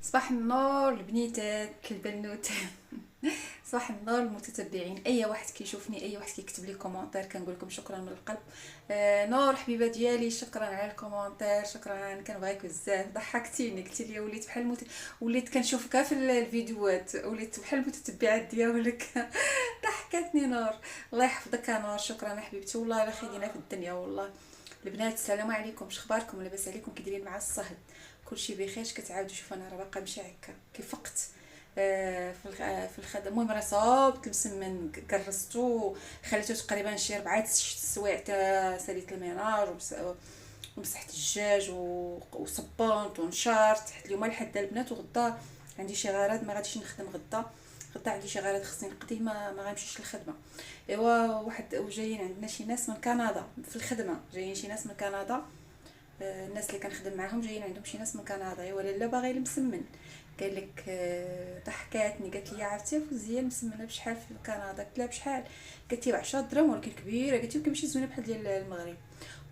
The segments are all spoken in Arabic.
صباح النور البنيتات البنوتات. صباح النور المتتبعين، اي واحد كيشوفني، اي واحد كيكتب لي كومونتير كنقول لكم شكرا من القلب. نور حبيبه ديالي، شكرا على الكومونتير، شكرا، كنبغيك بزاف، ضحكتيني، قلتي لي وليت بحال وليت كنشوفك في الفيديوهات، وليت بحال المتتبعات ديالك. ضحكتني نور. الله يحفظك يا نور، شكرا حبيبتي، والله الا خيرنا في الدنيا والله. البنات السلام عليكم، شخباركم؟ لاباس عليكم؟ كي دايرين مع الصهد؟ كلشي بخير؟ كتعاودوا؟ شوف انا راه باقا ماشي هكا كيفقت. في الخدمه. المهم راه صاوبت المسمن، كرستو، خليته تقريبا شي 4 سوايع تا ساليت الميناج ومسحت الدجاج وصبنت ونشرت حيت اليوم الحد البنات، وغدا عندي شي غرض ما غاديش نخدم غدا عندي شي غرض خصني نقضيه، ما غنمشيش للخدمه. ايوا واحد وجايين عندنا شي ناس من كندا في الخدمه، جايين شي ناس من كندا. الناس اللي كنخدم معاهم جايين عندهم شي ناس من كندا. ولا لا باغي المسمن، قال لك ضحكاتني، قالت لي عرفتي فوزيه المسمنه بشحال في كندا؟ قلت لها بشحال؟ قالت لي ب 10 درهم، ولكن كبيره، قالت لي كيمشي زوينه بحال ديال المغرب.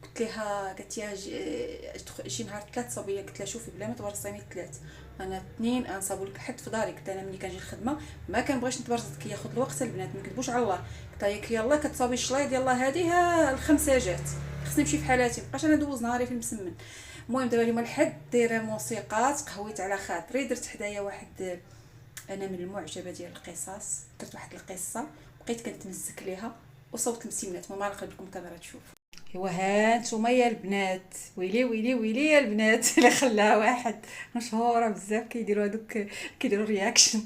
قلت لها، قالت لي شي نهار 3 صبيه. قلت لها شوفي بلا ما تبرصيني 3، انا 2 انصابوا لك حد في داري. قلت انا ملي كنجي الخدمه ما كنبغيش نتبرص، كياخذ الوقت البنات، ما نكذبوش على الله. قلت لها ياك يلاه كتصاوبي الشلايض، يلاه هذه الخمسه جات، خصني نمشي في حالاتي، مابقاش انا ندوز نهاري في المسمن. المهم دابا اليوم الحد دايره موسيقى، تقهويت على خاطري، درت حدايا واحد، انا من المعجبه ديال القصص، درت واحد القصه بقيت كنتمزك ليها وصوت المسيمات، ما نقلب لكم الكاميرا تشوف. ايوا ها نتوما يا البنات، ويلي ويلي ويلي يا البنات. اللي خلاها واحد مشهوره بزاف كيديروا هذوك، كيديروا رياكشن.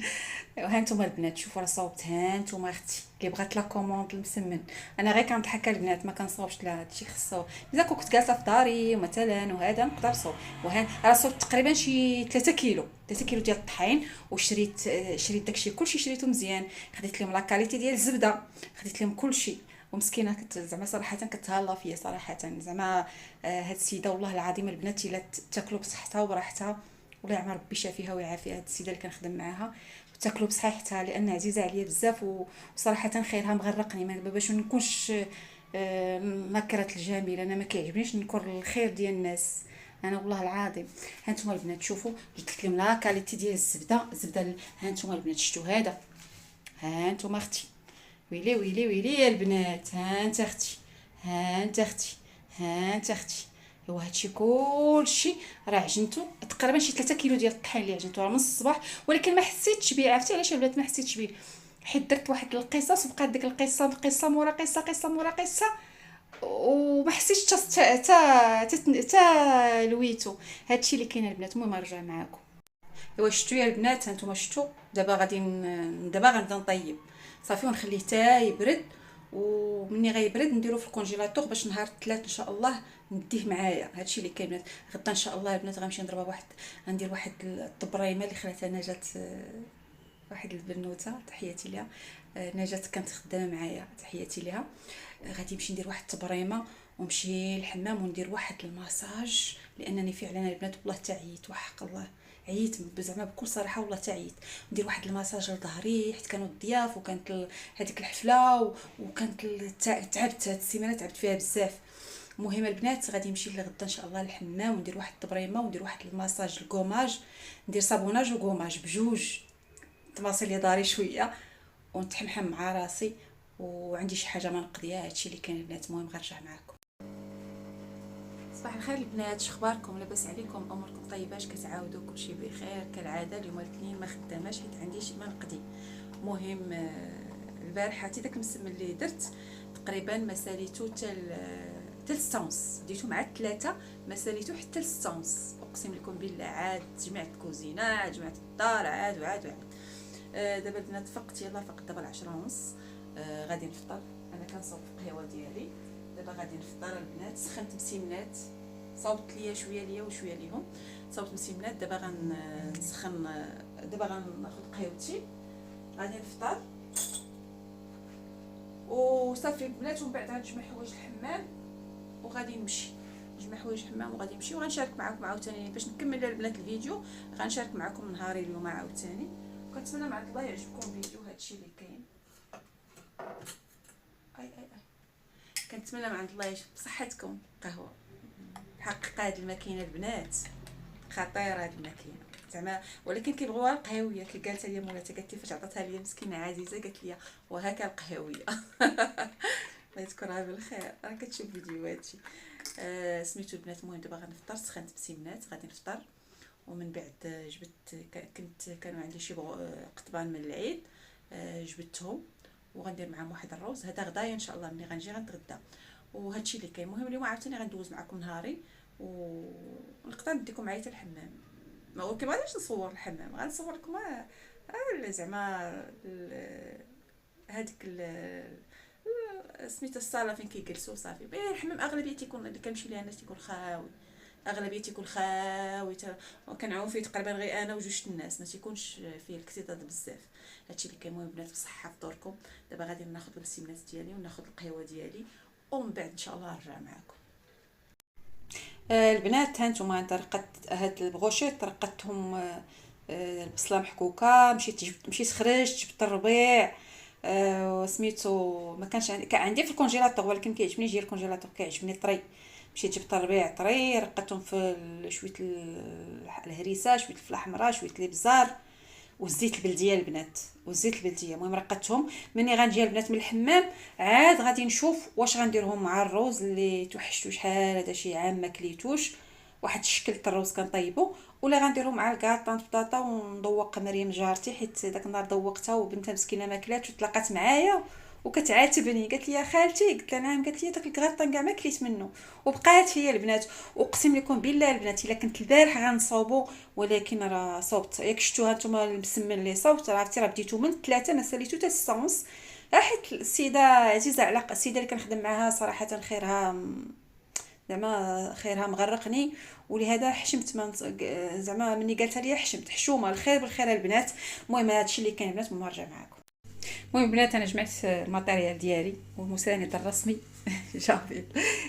ها نتوما البنات شوفوا راه صوبت، ها نتوما اختي اللي بغات لا كوموند المسمن. انا غير كنضحك البنات، ما كنصاوبش لها هادشي، خصو اذا كنت جالسه في داري مثلا وهذا نقدر نصوب. وها راه صوبت تقريبا شي 3 كيلو، 3 كيلو ديال الطحين، وشريت داكشي كلشي شريته مزيان. خديت لهم لا كاليتي ديال الزبده، خديت لهم كلشي. ومسكينه زعما صراحه كتهلا فيا صراحه زعما. هاد السيده والله العظيم البنات الا تاكلوا بصحتها وبراحتها، والله يعمر ربي شافيها ويعافيها هاد السيده اللي كنخدم معاها، تاكلوا بصحيحتها، لان عزيزه عليا بزاف. وصراحه خيرها مغرقني، ما باش نكونش نكره الجميل، انا ما كيعجبنيش نكر الخير ديال الناس، انا والله العظيم. ها نتوما البنات شوفوا، درت لكم لا كاليتي ديال الزبده. ها نتوما البنات شفتوا هذا؟ ها نتوما اختي، ويلي ويلي ويلي يا البنات، ها انت اختي، ها انت اختي، ها انت اختي. ايوا هادشي كلشي راه عجنتو تقريبا شي 3 كيلو ديال الطحين اللي عجنتو راه من الصباح، ولكن ما حسيتش بيه. عرفتي علاش البنات ما حسيتش بيه؟ حيت درت واحد القصص، وبقات ديك القصه قصه مورا قصه، قصه مورا قصه، وما حسيتش تا لويتو. هادشي اللي كاين البنات. المهم نرجع معاكم. ايوا شفتوا يا البنات، هانتوما شفتوا. دابا دابا غنبدا نطيب صافي ونخليه تا يبرد، ومني غيبرد نديرو في الكونجيلاتور باش نهار الثلاث ان شاء الله نديه معايا. هادشي اللي كاين البنات. غدا ان شاء الله البنات غنمشي نضربها واحد، غندير واحد الطبريمه اللي خلاتها نجات، واحد البنوته تحياتي ليها، نجات كانت خدامه معايا، تحياتي ليها. غادي نمشي ندير واحد التبريمه ونمشي للحمام وندير واحد الماساج، لانني فعلا البنات والله تعيت وحق الله، عييت زعما بكل صراحه والله تعيت. ندير واحد الماساج لظهري حيت كانوا الضياف، وكانت هذيك الحفله وكانت تعبت هاد السيمانه، تعبت فيها بزاف. المهم البنات غادي نمشي لغدا ان شاء الله للحمام وندير واحد التبريمه وندير واحد الماساج الكوماج، ندير صابوناج وكوماج بجوج، تماصل لي داري شويه ونتحمحم مع راسي، وعندي شي حاجه ما نقضيها. هادشي اللي كاين البنات. المهم غنرجع معاكم. صباح الخير البنات، شخباركم؟ لاباس عليكم؟ اموركم طيباش؟ كتعاودوا؟ كلشي بخير كالعاده. اليوم الاثنين ما خداماش حيت عندي شي ما نقضي. المهم البارحه داك المسم اللي درت تقريبا ما ساليتو حتى 6 ونص، ديتو مع 3 ما ساليتو حتى 6 ونص، اقسم لكم بالله. عاد جمعت الكوزينه، عاد جمعت الدار، عاد وعاد وعاد. دابا البنات فقت، يلا فقت دابا 10 ونص. غادي نفطر، انا كنصاوب القهوه ديالي. دابا غادي نفطر البنات. سخنت مسيمنات، صاوبت ليا شويه ليا وشويه ليهم، صاوبت مسيمنات. دابا غنسخن، دابا غناخذ قهوتي، غادي نفطر وصافي البنات. ومن بعد غنجمع حوايج الحمام وغادي نمشي، نجمع حوايج الحمام وغادي نمشي، وغنشارك معكم عاوتاني باش نكمل البنات الفيديو. غنشارك معكم نهاري اليوم عاوتاني. كنتمنى مع الله يعجبكم الفيديو. هادشي اللي كاين. اي اي اي كنتمنى مع الله يعجب بصحتكم. قهوه حقيقه هاد الماكينه البنات خطيره، هاد الماكينه زعما، ولكن كيبغيوها القهويه. كي قالت لي مولاتها، قالت لي فاش عطاتها لي مسكينه عزيزه، قالت لي وهكا القهويه. الله يذكرها بالخير، راه كتشوف فيديوهاتي. سميتو البنات. المهم دابا غنفطر، سخنت بسيمنات غادي نفطر، ومن بعد جبت كانوا عندي شي قطبان من العيد، جبتهم وغندير معاهم واحد الروز. هذا غدايا ان شاء الله، ملي غنجي غنتغدى. وهادشي اللي كاين. المهم اليوم عاوتاني غندوز معكم نهاري، ونقدر نديكم معايا حتى الحمام. ما هو ما غاديش نصور الحمام، غنصور لكم زعما هذيك سميتها الصاله فين كيجلسوا صافي. الحمام اغلبيه تيكون اللي كنمشي ليها الناس تيكون خاوي، اغلبيه تيكون خاوي، وكنعوم فيه تقريبا غير انا وجوج الناس، ما تيكونش فيه الاكتظاظ بزاف. هادشي اللي كاين. المهم البنات بصحه في دوركم. دابا غادي ناخذ السيمنات ديالي وناخذ القهوه ديالي، ومن بعد ان شاء الله نرجع معكم. البنات هانتوما طرقت هاد البغوشيط، طرقتهم البصله محكوكه. مشيت خرجت جبت الربيع. سميتو ما كانش عندي، كان عندي في الكونجيلاتور، ولكن كيعجبني يجي الكونجيلاتور، كيعجبني طري. مشيت جبت الربيع طري، رقدتهم في شويه الهريسه، شويه الفلفله حمراء، شويه الابزار، والزيت البلديه البنات، والزيت البلديه. المهم رقدتهم. مني غنجي البنات من الحمام، عاد غادي نشوف واش غنديرهم مع الروز اللي توحشتو شحال هذا شي عام ما كليتوش. واحد الشكل تاع الروز كنطيبو، ولا غنديرهم مع الكاطان بطاطا. ونذوق مريم جارتي، حيت داك النهار ذوقتها وبنتها مسكينه ما كلاتش، وتلاقات معايا وكتعاتبني، قالت لي يا خالتي، قلت لها نعم، قالت لي داك الكاطان كاع ما كليت منه. وبقات هي البنات. اقسم لكم بالله البنات، الا كنت البارح غنصاوبو، ولكن راه صوبت. ياك شفتوها نتوما المسمن اللي صوبت، راه عرفتي راه بديتو من 3، انا ساليتو حتى 6 ونص. حيت السيده عزيزه على السيده اللي كنخدم معاها صراحه خيرها، زعما خيرها مغرقني، ولهذا حشمت. من زعما مني قالتها لي حشمت، حشومه الخير بالخير البنات. المهم هادشي اللي كاين البنات، نرجع معكم. المهم البنات انا جمعت الماتيريال ديالي والمساند الرسمي. جافيل.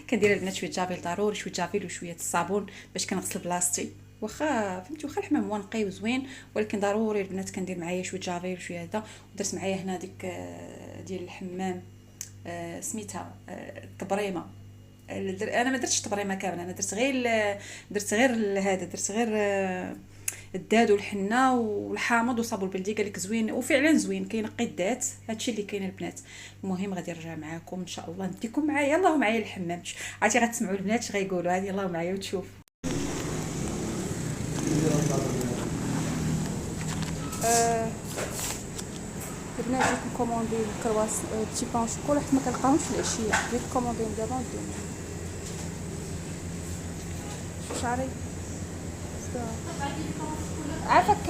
كندير البنات شويه جافيل ضروري، شويه جافيل وشويه الصابون باش كنغسل بلاصتي. واخا فهمتي، واخا الحمام هو نقي وزوين، ولكن ضروري البنات كندير معايا شويه جافيل وشويه هذا. ودرت معايا هنا ديك ديال الحمام، سميتها الطبريمه. انا ما درتش طبريمه كامله، انا درت غير هذا، درت غير الداد والحنه والحامض وصابون البلدي. قال لك زوين، وفعلا زوين كينقي الدات. هادشي اللي كاين البنات. المهم غادي نرجع معكم ان شاء الله، نديكم معايا. يلاه معايا الحمام، عرفتي غتسمعوا البنات اش غيقولوا. هذه يلاه معايا وتشوف. البنات جيت نكوموندي الكرواس بتي بان شوكولا، حيت ما كنلقاهمش في العشيه. جيت كومونديهم دابا نديهم شعري. عافاك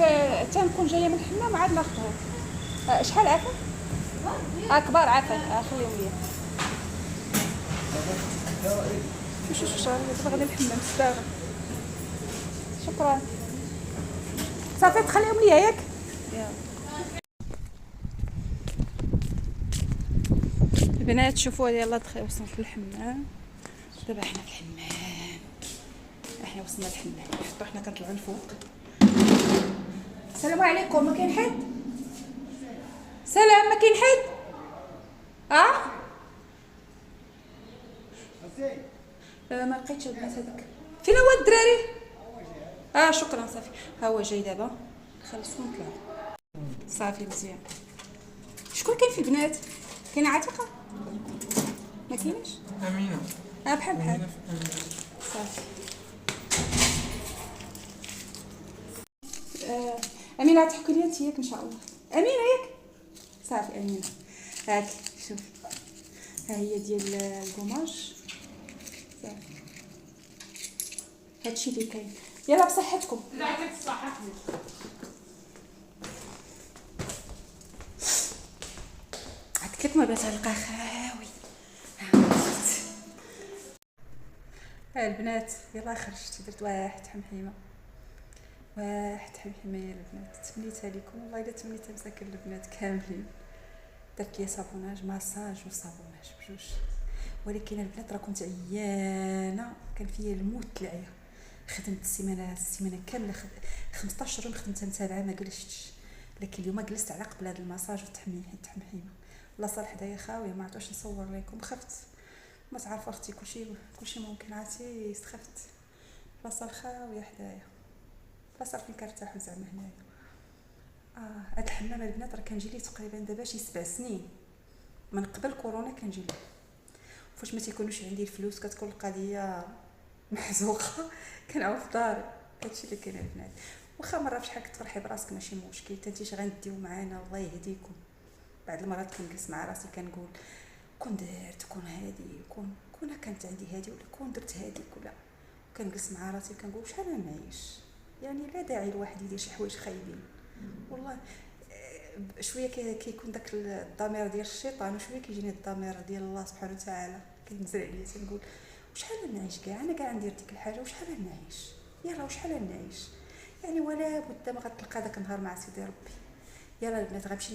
تنكون جايه من الحمام عاد ناخذهم. شحال عافاك؟ كبار عافاك. خليهم ليا. شوف شعري دابا غادي الحمام استاغل. شكرا. صافي تخليهم ليا ياك. البنات شوفوا يلا دخل وصلت للحمام. دابا حنا في الحمام، احنا وصلنا للحمام. حطوا حنا كنطلعوا لفوق. السلام عليكم. ما كاين حد؟ سلام، ما كاين حد؟ ما لقيتش البنات هذاك. فين هو الدراري؟ شكرا صافي. ها هو جاي دابا، خلصوا نطلعوا صافي. مزيان. شكون كاين في البنات؟ كاينه عتيقه؟ ما كاينش امينه. بحال صافي. امينه تحكي لي انت ياك ان شاء الله. امينه ياك صافي. امينه هاك شوف، ها هي ديال القماش صافي. هادشي اللي كاين. يلا بصحتكم. لا يعطيك الصحه. قلت لكم البنات غنلقى خاوي. البنات يلا خرجت، درت واحد حمحيمه يا البنات. تمنيتها لكم والله، الا تمنيتها مساكن البنات كاملين. درت لي صابوناج ماساج وصابوناج بجوج، ولكن البنات راه كنت عيانه، كان فيا الموت العيا. خدمت السيمانه كامله، 15 يوم خدمتها متابعه ما جلستش. لكن اليوم جلست على قبل هذا المساج والتحميمه. الله صالح حدايا خاويه، ما عرفتش نصور لكم، خفت. ما تعرف اختي كلشي ممكن، عرفتي سخفت. الله صالح خاويه حدايا. بلاصه فين كنرتاحوا زعما هنايا. هاد الحمام البنات راه كنجي ليه تقريبا دابا شي 7 سنين من قبل كورونا كنجي ليه. فاش ما تيكونوش عندي الفلوس كتكون القضيه محزوقه كنعاود في داري. هادشي اللي كاين البنات. واخا مره فشحال كتفرحي براسك ماشي مشكل، تنتيش غنديو معانا الله يهديكم. بعض المرات كنجلس مع راسي كنقول كون درت كون هادي كون كانت عندي هادي ولا كون درت هاديك ولا. كنجلس مع راسي كنقول شحال نعيش يعني، لا داعي الواحد يدير شي حوايج خايبين والله. شويه كيكون داك الضمير ديال الشيطان وشويه كيجيني الضمير ديال الله سبحانه وتعالى كينزل عليا تنقول وشحال نعيش كاع انا كاع ندير ديك الحاجه وشحال نعيش يلا وشحال نعيش يعني. ولا بد ما غتلقى داك النهار مع سيدي ربي. يلا البنات غنمشي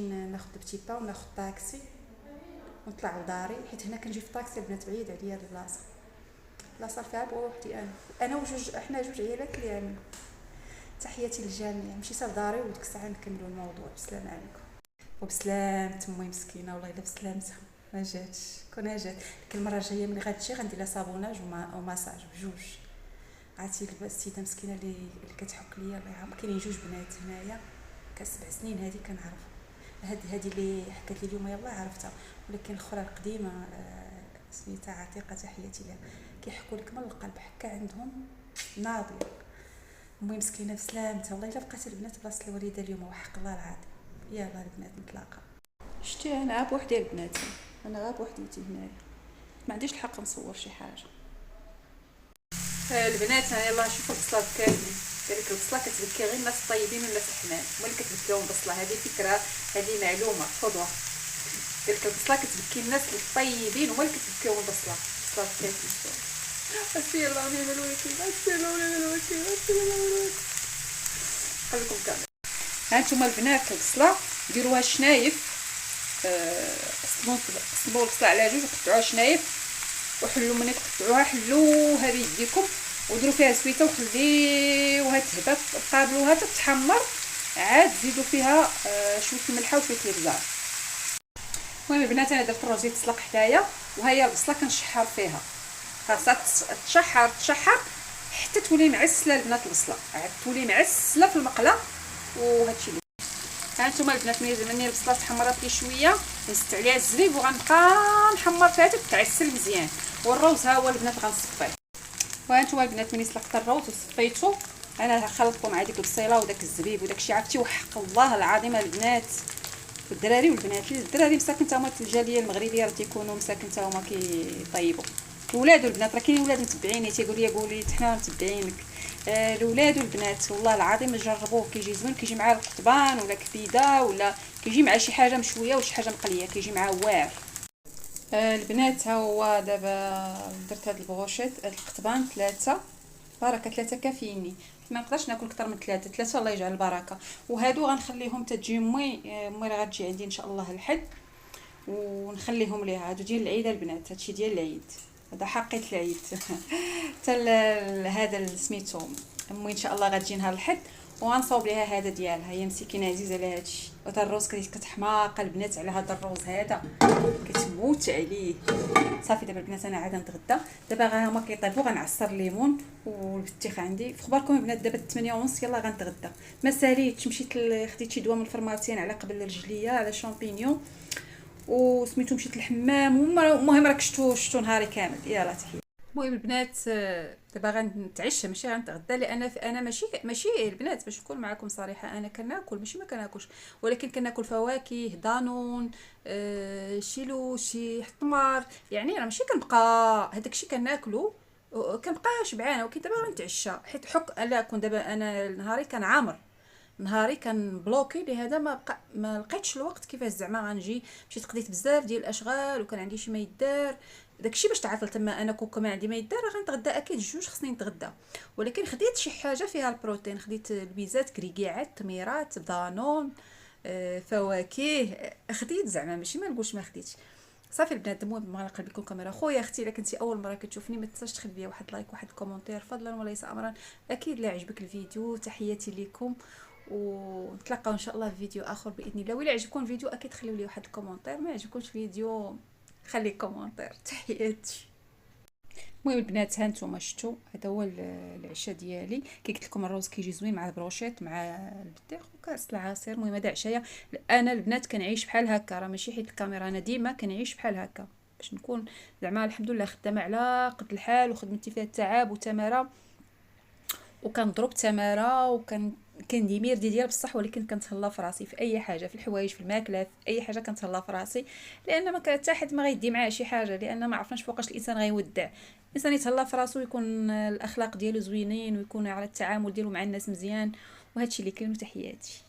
ناخذ بتي با وناخذ طاكسي ونطلع لداري، حيت هنا كنجي في طاكسي البنات بعيد عليا البلاصه فيها بوحدي انا وجوج، حنا جوج عيالات اللي عندنا. تحياتي للجميع. مشيت لداري وديك الساعه نكملوا الموضوع. بسلام عليكم وبسلامة امي مسكينه والله الا بسلامتها ما جاتش. كون جات ديك المره الجايه ملي غتجي غندير لها صابوناج وماساج بجوج. عرفتي السيده مسكينه اللي كتحك ليا الله يرحمها. كاينين جوج بنات هنايا ك7 سنين هذه كنعرف. هذه اللي حكت لي اليوم يلاه عرفتها، ولكن الاخرى القديمه سميتها عتيقه تحياتي لها. كيحكوا لك من القلب حكا عندهم ناضيه. امي مسكينه بسلامتها والله الا بقات البنات بلاصه الوالده اليوم وحق الله العظيم. يلا البنات نتلاقى. شتي انا غا بوحدي البنات، انا غا بوحديتي هنايا ما عنديش الحق نصور شي حاجه. البنات انا يلاه شوفوا البصله كاملين. قال لك البصله كتبكي غير الناس الطيبين والناس الحنان، هما اللي كتبكيهم بصله. هذه فكره، هذه معلومه خذوها. قال لك البصله كتبكي الناس الطيبين هما اللي كتبكيهم البصله كاملين. اسفي الله من الوكيل، اسفي الله من الوكيل، اسفي الله من الوكيل. خليكم كامل. ها نتوما البنات البصله ديروها شنايف، قسموا البصله على جوج وقطعوها شنايف وحلوا ملي تقطعوها حلوها بيديكم وديروا فيها سويته وخليوها تهبط قابلوها تتحمر. عاد زيدوا فيها شويه الملحه وشويه الابزار. المهم البنات انا درت الروز يتسلق حدايا وهي البصله كنشحر فيها، خاصها تشحر حتى تولي معسله البنات البصله، عاد تولي معسله في المقله. وهادشي اللي ها نتوما البنات ملي البصله تحمرات لي شويه نزدت عليها الزبيب وغنبقى نحمر فيها حتى تعسل مزيان. والروز ها هو البنات غنصفيه. وها نتوما البنات ملي سلقت الروز وصفيتو انا خلطته مع ديك البصيله وداك الزبيب وداك الشيء. عرفتي وحق الله العظيم البنات والدراري والبنات، الدراري مساكن تا هما الجاليه المغربيه راه تيكونوا مساكن تا هما كيطيبوا. الولاد والبنات راه كاينين ولاد متبعيني تيقول لي قولي حنا متبعينك. الولاد والبنات والله العظيم جربوه كيجي زوين، كيجي مع القطبان ولا كبيده ولا كيجي مع شي حاجه مشويه ولا شي حاجه مقليه كيجي معاه واعر. البنات ها هو دابا درت هاد البغوشيت القطبان 3 بركه 3 كافيني، ما نقدرش ناكل اكثر من 3 الله يجعل البركه. وهادو غنخليهم تجي امي راه غتجي عندي ان شاء الله الحد ونخليهم ليها. هادو ديال العيد البنات، هادشي ديال العيد، هذا حقيت العيد. حتى هذا سميتو امي ان شاء الله غتجي نهار الحد وغنصاوب ليها هذا ديالها. هي مسكينه عزيزه على هادشي. وهذا الروز كتحماق البنات على هذا الروز هذا كتموت عليه. صافي دابا البنات انا عاد نتغدى دابا. غا هما كيطيبوا غنعصر الليمون والبطيخ عندي. في خباركم البنات دابا 8:30 يلا غنتغدى. ما ساليتش مشيت خديت شي دواء من الفرماسيان على قبل الرجليه على شامبينيون وسميتو مشيت للحمام. المهم راك شتو نهاري كامل. يلا تحيه. المهم البنات دابا غنتعشى ماشي غنتغدى، لان انا ماشي البنات باش نكون معكم صريحه انا كناكل ماشي ما كناكلش، ولكن كناكل فواكه دانون شيلو شي حطمر يعني. راه ماشي كنبقى هذاك الشيء كناكلو كنبقى شبعانه. ولكن دابا غنتعشى حيت لا كون دابا انا نهاري كان عامر، نهاري كان بلوكي لهذا ما لقيتش الوقت كيفاش زعما غنجي. مشيت قضيت بزاف ديال الاشغال وكان عندي شي ما يدار داكشي باش تعرف تما انا كون ما عندي ما يدار غنتغدى اكيد جوج خصني نتغدى. ولكن خديت شي حاجه فيها البروتين، خديت البيزات كريكاعات تميرات دانون فواكه خديت زعما ماشي ما نقولش ما خديتش. صافي البنات المهم ما نقلب لكم الكاميرا. خويا اختي الا كنتي اول مره كتشوفني ما تنساش تخلي لي واحد لايك واحد كومونتير فضلا وليس امرا. اكيد لا عجبك الفيديو تحياتي لكم ونتلاقاو ان شاء الله في فيديو اخر باذن الله. ولا عجبكم الفيديو اكيد خليو لي واحد الكومونتير، ما عجبكمش الفيديو خلي كومونتير. تحياتي. المهم البنات ها نتوما شفتوا هذا هو العشاء ديالي. كي قلت لكم الروز كيجي زوين مع البروشيط مع البطيخ وكاس العصير. المهم هذا عشايا. انا البنات كنعيش بحال هكا، راه ماشي حيت الكاميرا، انا ديما كنعيش بحال هكا باش نكون زعما الحمد لله خدامه على قد الحال، وخدمتي فيها التعب وتماره، وكنضرب تماره، كندير ديال بصح، ولكن كنتهلا في راسي في اي حاجه، في الحوايج، في الماكله، في اي حاجه كنتهلا في راسي، لان ما كان حتى حد ما غيدي معاه شي حاجه، لان ما عرفناش فوقاش الانسان غيودع. الانسان يتهلا في راسو، يكون الاخلاق ديالو زوينين، ويكون على التعامل ديالو مع الناس مزيان، وهادشي اللي كاين. وتحياتي.